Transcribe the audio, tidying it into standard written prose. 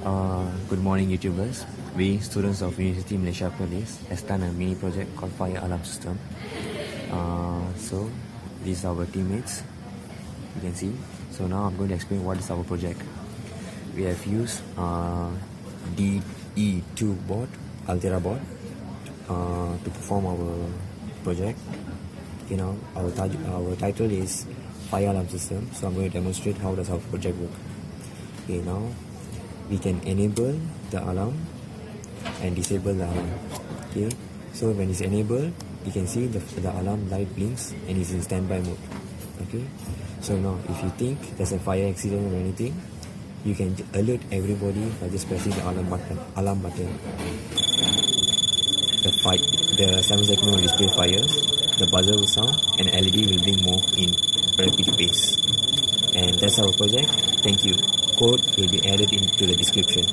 Good morning, YouTubers. We, students of University Malaysia Police, has done a mini project called Fire Alarm System. So, these are our teammates, you can see. So now I'm going to explain what is our project. We have used DE2 board, Altera board, to perform our project. You know, our title is Fire Alarm System. So I'm going to demonstrate how does our project work. Okay, now we can enable the alarm and disable the alarm. Okay, so when it's enabled, you can see the alarm light blinks and is in standby mode. Okay, so now if you think there's a fire accident or anything, you can alert everybody by just pressing the alarm button. The 7-second will display fires, the buzzer will sound, and LED will blink more in rapid pace. And that's our project. Thank you. Code will be added into the description.